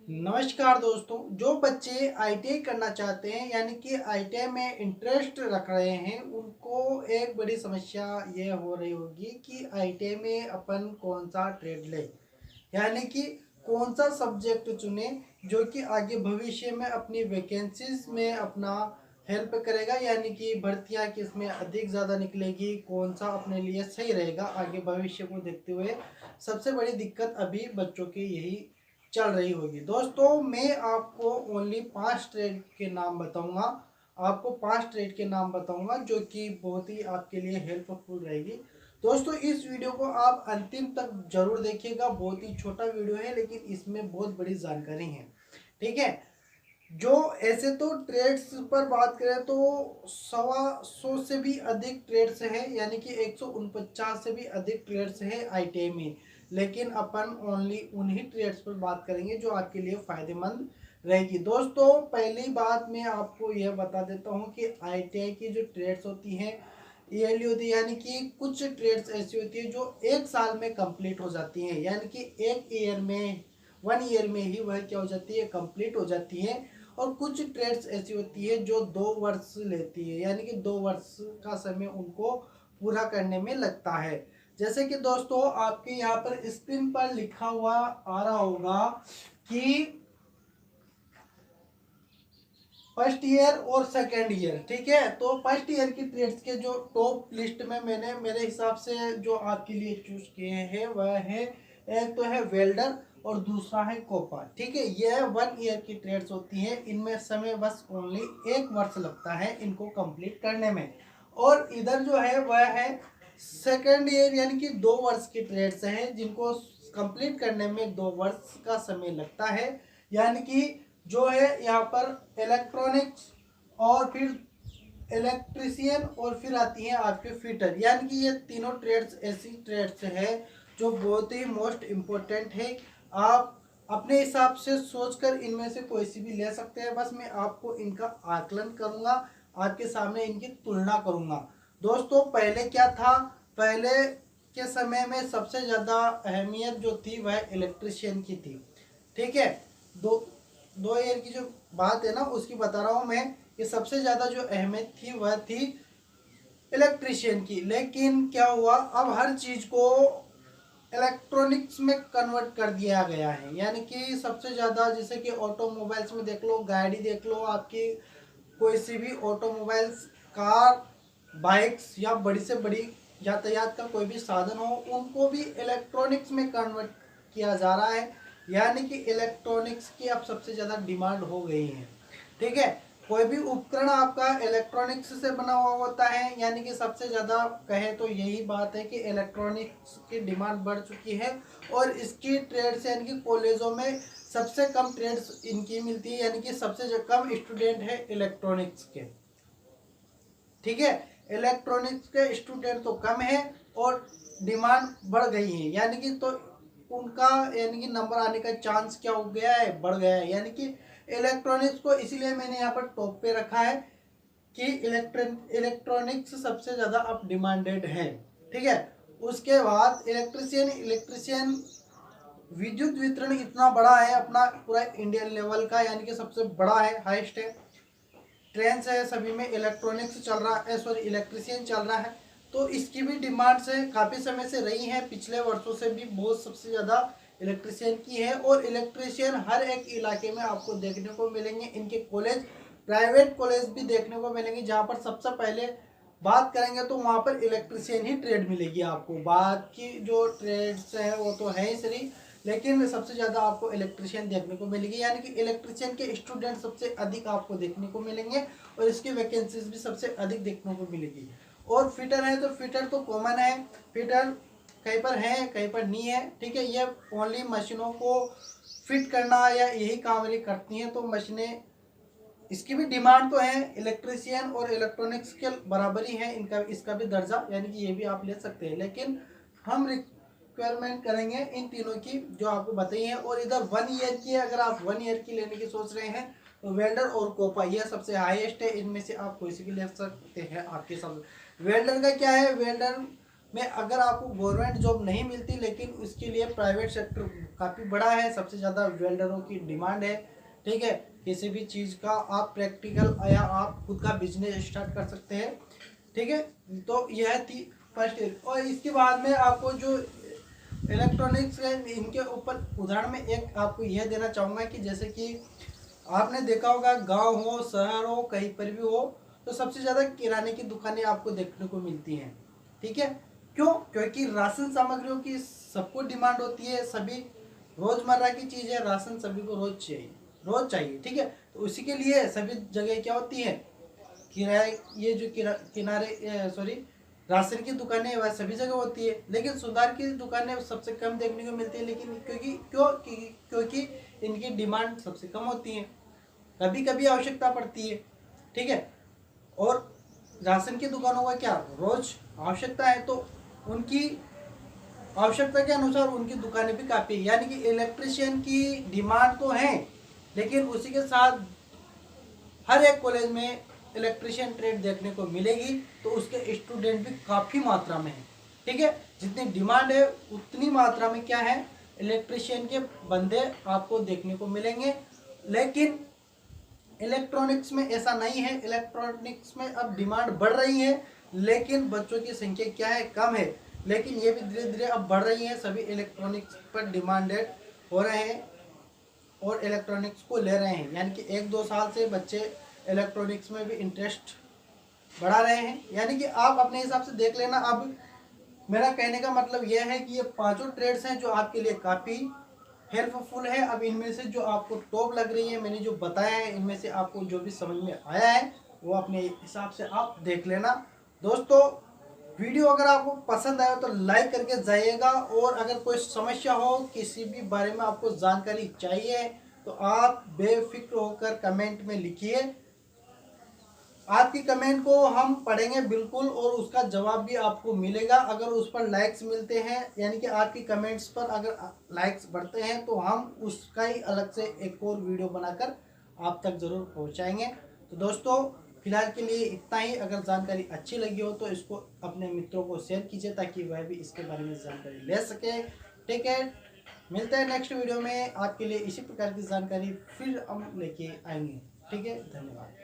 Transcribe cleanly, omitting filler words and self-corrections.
नमस्कार दोस्तों। जो बच्चे आईटीआई करना चाहते हैं यानी कि आईटीआई में इंटरेस्ट रख रहे हैं उनको एक बड़ी समस्या ये हो रही होगी कि आईटीआई में अपन कौन सा ट्रेड ले, यानी कि कौन सा सब्जेक्ट चुने जो कि आगे भविष्य में अपनी वैकेंसीज में अपना हेल्प करेगा, यानी कि भर्तियां किस में अधिक ज़्यादा निकलेगी, कौन सा अपने लिए सही रहेगा आगे भविष्य को देखते हुए। सबसे बड़ी दिक्कत अभी बच्चों की यही चल रही होगी। दोस्तों मैं आपको ओनली 5 ट्रेड के नाम बताऊंगा, आपको 5 ट्रेड के नाम बताऊंगा जो कि बहुत ही आपके लिए हेल्पफुल रहेगी। दोस्तों इस वीडियो को आप अंतिम तक जरूर देखिएगा। बहुत ही छोटा वीडियो है लेकिन इसमें बहुत बड़ी जानकारी है, ठीक है। जो ऐसे तो ट्रेड्स पर बात करें तो 125 से भी अधिक ट्रेड्स है, यानी कि 149 से भी अधिक ट्रेड्स है आईटीआई में। लेकिन अपन ओनली उन्हीं ट्रेड्स पर बात करेंगे जो आपके लिए फायदेमंद रहेगी। दोस्तों पहली बात मैं आपको यह बता देता हूं कि आईटीआई की जो ट्रेड्स होती हैं ईयरली होती है, यानी कि कुछ ट्रेड्स ऐसी होती है जो एक साल में कंप्लीट हो जाती हैं, यानी कि एक ईयर में 1 ईयर में ही वह क्या हो जाती है, कंप्लीट हो जाती है। और कुछ ट्रेड्स ऐसी होती है जो 2 वर्ष लेती है, यानी कि 2 वर्ष का समय उनको पूरा करने में लगता है। जैसे कि दोस्तों आपके यहाँ पर स्क्रीन पर लिखा हुआ आ रहा होगा कि फर्स्ट ईयर और सेकेंड ईयर, ठीक है। तो फर्स्ट ईयर की ट्रेड्स के जो टॉप लिस्ट में मैंने मेरे हिसाब से जो आपके लिए चूज किए हैं वह है, एक तो है वेल्डर और दूसरा है कोपा, ठीक है। यह 1 ईयर की ट्रेड्स होती हैं, इनमें समय बस ओनली 1 वर्ष लगता है इनको कंप्लीट करने में। और इधर जो है वह है सेकेंड ईयर, यानी कि 2 वर्ष की ट्रेड्स हैं जिनको कंप्लीट करने में 2 वर्ष का समय लगता है। यानी कि जो है यहाँ पर इलेक्ट्रॉनिक्स और फिर इलेक्ट्रिशियन और फिर आती है आपके फिटर, यानी कि ये तीनों ट्रेड्स ऐसी ट्रेड्स है जो बहुत ही मोस्ट इम्पोर्टेंट है। आप अपने हिसाब से सोचकर इनमें से कोई सी भी ले सकते हैं, बस मैं आपको इनका आकलन करूंगा, आपके सामने इनकी तुलना करूंगा। दोस्तों पहले क्या था, पहले के समय में सबसे ज़्यादा अहमियत जो थी वह इलेक्ट्रिशियन की थी, ठीक है। दो 2 ईयर की जो बात है ना उसकी बता रहा हूँ मैं, कि सबसे ज़्यादा जो अहमियत थी वह थी इलेक्ट्रिशियन की। लेकिन क्या हुआ, अब हर चीज़ को इलेक्ट्रॉनिक्स में कन्वर्ट कर दिया गया है, यानी कि सबसे ज़्यादा जैसे कि ऑटोमोबाइल्स में देख लो, गाड़ी देख लो, आपकी कोई सी भी ऑटोमोबाइल्स, कार, बाइक्स या बड़ी से बड़ी यातायात का कोई भी साधन हो उनको भी इलेक्ट्रॉनिक्स में कन्वर्ट किया जा रहा है, यानी कि इलेक्ट्रॉनिक्स की अब सबसे ज़्यादा डिमांड हो गई है, ठीक है। कोई भी उपकरण आपका इलेक्ट्रॉनिक्स से बना हुआ होता है, यानी कि सबसे ज़्यादा कहे तो यही बात है कि इलेक्ट्रॉनिक्स की डिमांड बढ़ चुकी है। और इसकी ट्रेड्स यानी कि कॉलेजों में सबसे कम ट्रेड्स इनकी मिलती है, यानी कि सबसे कम स्टूडेंट है इलेक्ट्रॉनिक्स के, ठीक है। इलेक्ट्रॉनिक्स के स्टूडेंट तो कम है और डिमांड बढ़ गई है, यानी कि तो उनका यानी कि नंबर आने का चांस क्या हो गया है, बढ़ गया है। यानी कि इलेक्ट्रॉनिक्स को इसीलिए मैंने यहाँ पर टॉप पे रखा है कि इलेक्ट्रॉनिक्स सबसे ज़्यादा अब डिमांडेड है, ठीक है। उसके बाद इलेक्ट्रिशियन, विद्युत वितरण इतना बड़ा है अपना पूरा इंडियन लेवल का, यानी कि सबसे बड़ा है, हाईएस्ट है। ट्रेन है, सभी में इलेक्ट्रॉनिक्स चल रहा है, सॉरी इलेक्ट्रिशियन चल रहा है। तो इसकी भी डिमांड्स है काफ़ी समय से रही है, पिछले वर्षों से भी बहुत सबसे ज़्यादा इलेक्ट्रिशियन की है। और इलेक्ट्रिशियन हर एक इलाके में आपको देखने को मिलेंगे, इनके कॉलेज, प्राइवेट कॉलेज भी देखने को मिलेंगे। जहाँ पर सबसे पहले बात करेंगे तो वहाँ पर इलेक्ट्रिशियन ही ट्रेड मिलेगी आपको, बाकी जो ट्रेड्स हैं वो तो है ही सही, लेकिन सबसे ज़्यादा आपको इलेक्ट्रिशियन देखने को मिलेगी, यानी कि इलेक्ट्रिशियन के स्टूडेंट सबसे अधिक आपको देखने को मिलेंगे और इसकी वैकेंसीज भी सबसे अधिक देखने को मिलेगी। और फिटर है तो फिटर तो कॉमन है, फिटर कहीं पर है कहीं पर नहीं है, ठीक है। ये ओनली मशीनों को फिट करना या यही काम ये करती हैं, तो मशीनें, इसकी भी डिमांड तो है, इलेक्ट्रिशियन और इलेक्ट्रॉनिक्स के बराबर ही है इनका, इसका भी दर्जा, यानी कि ये भी आप ले सकते हैं। लेकिन हम रिक्वायरमेंट करेंगे इन तीनों की जो आपको बताई है। और इधर 1 ईयर की है, अगर आप 1 ईयर की लेने की सोच रहे हैं तो वेल्डर और कोपा यह सबसे हाईएस्ट है, इनमें से आप कोई सी भी ले सकते हैं आपके सामने। वेल्डर का क्या है, वेल्डर में अगर आपको गवर्नमेंट जॉब नहीं मिलती, लेकिन उसके लिए प्राइवेट सेक्टर काफ़ी बड़ा है, सबसे ज़्यादा वेल्डरों की डिमांड है। ठीक है, किसी भी चीज़ का आप प्रैक्टिकल या आप खुद का बिजनेस स्टार्ट कर सकते हैं। ठीक है, तो यह थी फर्स्ट ईयर। और इसके बाद में आपको जो इलेक्ट्रॉनिक्स है इनके ऊपर उदाहरण में एक आपको यह देना चाहूँगा कि जैसे कि आपने देखा होगा गांव हो शहर हो कहीं पर भी हो, तो सबसे ज़्यादा किराने की दुकानें आपको देखने को मिलती हैं। ठीक है, क्यों? क्योंकि राशन सामग्रियों की सबको डिमांड होती है, सभी रोजमर्रा की चीज़ है, राशन सभी को रोज चाहिए। ठीक है, तो उसी के लिए सभी जगह क्या होती है, किराए, ये जो किनारे सॉरी राशन की दुकानें वह सभी जगह होती है, लेकिन सुधार की दुकानें सबसे कम देखने को मिलती है। लेकिन क्योंकि इनकी डिमांड सबसे कम होती है, कभी कभी आवश्यकता पड़ती है। ठीक है, और राशन की दुकानों का क्या रोज आवश्यकता है, तो उनकी आवश्यकता के अनुसार उनकी दुकानें भी काफ़ी, यानी कि इलेक्ट्रिशियन की डिमांड तो है, लेकिन उसी के साथ हर एक कॉलेज में इलेक्ट्रिशियन ट्रेड देखने को मिलेगी, तो उसके स्टूडेंट भी काफ़ी मात्रा में हैं। ठीक है, जितनी डिमांड है उतनी मात्रा में क्या है, इलेक्ट्रिशियन के बंदे आपको देखने को मिलेंगे। लेकिन इलेक्ट्रॉनिक्स में ऐसा नहीं है, इलेक्ट्रॉनिक्स में अब डिमांड बढ़ रही है, लेकिन बच्चों की संख्या क्या है, कम है। लेकिन ये भी धीरे धीरे अब बढ़ रही है, सभी इलेक्ट्रॉनिक्स पर डिमांडेड हो रहे हैं और इलेक्ट्रॉनिक्स को ले रहे हैं, यानी कि 1-2 साल से बच्चे इलेक्ट्रॉनिक्स में भी इंटरेस्ट बढ़ा रहे हैं। यानी कि आप अपने हिसाब से देख लेना। अब मेरा कहने का मतलब यह है कि ये 5 ट्रेड्स हैं जो आपके लिए काफ़ी हेल्पफुल है। अब इनमें से जो आपको टॉप लग रही है, मैंने जो बताया है, इनमें से आपको जो भी समझ में आया है वो अपने हिसाब से आप देख लेना। दोस्तों, वीडियो अगर आपको पसंद आया तो लाइक करके जाइएगा, और अगर कोई समस्या हो, किसी भी बारे में आपको जानकारी चाहिए, तो आप बेफिक्र होकर कमेंट में लिखिए। आपकी कमेंट को हम पढ़ेंगे बिल्कुल, और उसका जवाब भी आपको मिलेगा। अगर उस पर लाइक्स मिलते हैं, यानी कि आपकी कमेंट्स पर अगर लाइक्स बढ़ते हैं, तो हम उसका ही अलग से एक और वीडियो बनाकर आप तक ज़रूर पहुंचाएंगे। तो दोस्तों, फिलहाल के लिए इतना ही। अगर जानकारी अच्छी लगी हो तो इसको अपने मित्रों को शेयर कीजिए, ताकि वह भी इसके बारे में जानकारी ले सके। ठीक है, मिलते हैं नेक्स्ट वीडियो में। आपके लिए इसी प्रकार की जानकारी फिर हम लेके आएंगे। ठीक है, धन्यवाद।